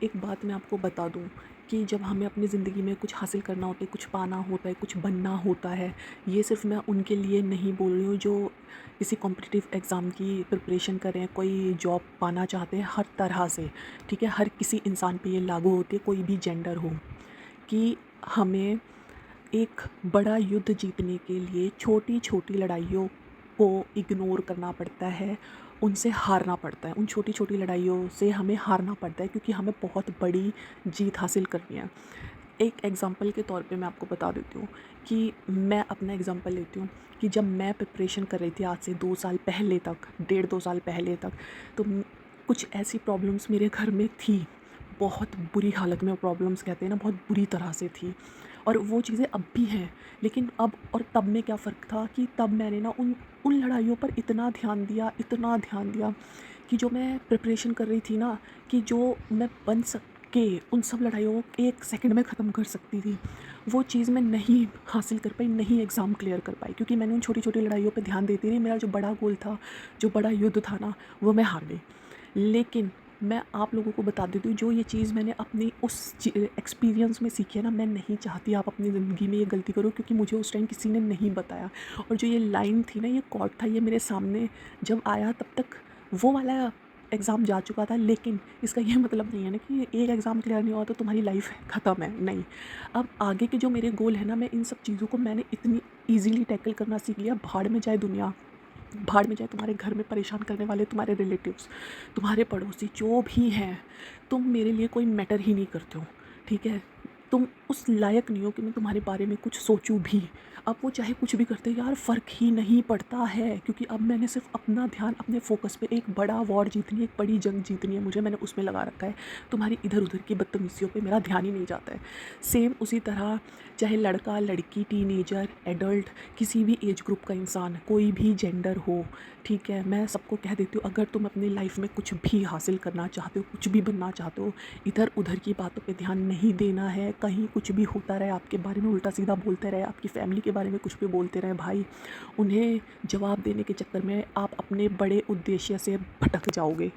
एक बात मैं आपको बता दूँ कि जब हमें अपनी ज़िंदगी में कुछ हासिल करना होता है, कुछ पाना होता है, कुछ बनना होता है, ये सिर्फ़ मैं उनके लिए नहीं बोल रही हूँ जो किसी कॉम्पिटिटिव एग्ज़ाम की प्रिपरेशन कर रहे हैं, कोई जॉब पाना चाहते हैं हर तरह से, ठीक है? हर किसी इंसान पे ये लागू होती है, कोई भी जेंडर हो, कि हमें एक बड़ा युद्ध जीतने के लिए छोटी-छोटी लड़ाइयों को इग्नोर करना पड़ता है, उनसे हारना पड़ता है। उन छोटी-छोटी लड़ाइयों से हमें हारना पड़ता है क्योंकि हमें बहुत बड़ी जीत हासिल करनी है। एक एग्ज़ाम्पल के तौर पे मैं आपको बता देती हूँ कि मैं अपना एग्ज़ाम्पल लेती हूँ कि जब मैं प्रिपरेशन कर रही थी आज से 2 साल पहले तक, डेढ़ 2 साल पहले तक, तो कुछ ऐसी प्रॉब्लम्स मेरे घर में थी। बहुत बुरी हालत में, प्रॉब्लम्स कहते हैं ना, बहुत बुरी तरह से थी और वो चीज़ें अब भी हैं। लेकिन अब और तब में क्या फ़र्क था कि तब मैंने ना उन उन लड़ाइयों पर इतना ध्यान दिया कि जो मैं प्रिपरेशन कर रही थी ना, कि जो मैं बन सक के उन सब लड़ाइयों को 1 सेकंड में ख़त्म कर सकती थी, वो चीज़ मैं नहीं हासिल कर पाई, नहीं एग्ज़ाम क्लियर कर पाई क्योंकि मैंने उन छोटी-छोटी लड़ाइयों पे ध्यान देती रही। मेरा जो बड़ा गोल था, जो बड़ा युद्ध था ना, वो मैं हार गई। लेकिन मैं आप लोगों को बता देती हूँ, जो ये चीज़ मैंने अपनी उस एक्सपीरियंस में सीखी है ना, मैं नहीं चाहती आप अपनी ज़िंदगी में ये गलती करो क्योंकि मुझे उस टाइम किसी ने नहीं बताया। और जो ये लाइन थी ना, ये कोट था, ये मेरे सामने जब आया तब तक वो वाला एग्ज़ाम जा चुका था। लेकिन इसका ये मतलब नहीं है ना कि एक एग्ज़ाम क्लियर नहीं हुआ तो तुम्हारी लाइफ़ ख़त्म है, नहीं। अब आगे के जो मेरे गोल है ना, मैं इन सब चीज़ों को मैंने इतनी ईज़िली टैकल करना सीख लिया, भाड़ में जाए दुनिया, भाड़ में जाए तुम्हारे घर में परेशान करने वाले तुम्हारे रिलेटिव्स, तुम्हारे पड़ोसी जो भी हैं, तुम मेरे लिए कोई मैटर ही नहीं करते हो, ठीक है? तुम उस लायक नहीं हो कि मैं तुम्हारे बारे में कुछ सोचूं भी। अब वो चाहे कुछ भी करते यार, फ़र्क ही नहीं पड़ता है क्योंकि अब मैंने सिर्फ अपना ध्यान अपने फोकस पे, एक बड़ा वॉर जीतनी है, एक बड़ी जंग जीतनी है मुझे, मैंने उसमें लगा रखा है। तुम्हारी इधर उधर की बदतमीजियों पे मेरा ध्यान ही नहीं जाता है। सेम उसी तरह चाहे लड़का लड़की, टीनेजर, एडल्ट, किसी भी एज ग्रुप का इंसान, कोई भी जेंडर हो, ठीक है? मैं सबको कह देती हूँ, अगर तुम अपनी लाइफ में कुछ भी हासिल करना चाहते हो, कुछ भी बनना चाहते हो, इधर उधर की बातों पे ध्यान नहीं देना है। कहीं कुछ भी होता रहे, आपके बारे में उल्टा सीधा बोलते रहे, आपकी फैमिली के बारे में कुछ भी बोलते रहे भाई, उन्हें जवाब देने के चक्कर में आप अपने बड़े उद्देश्य से भटक जाओगे।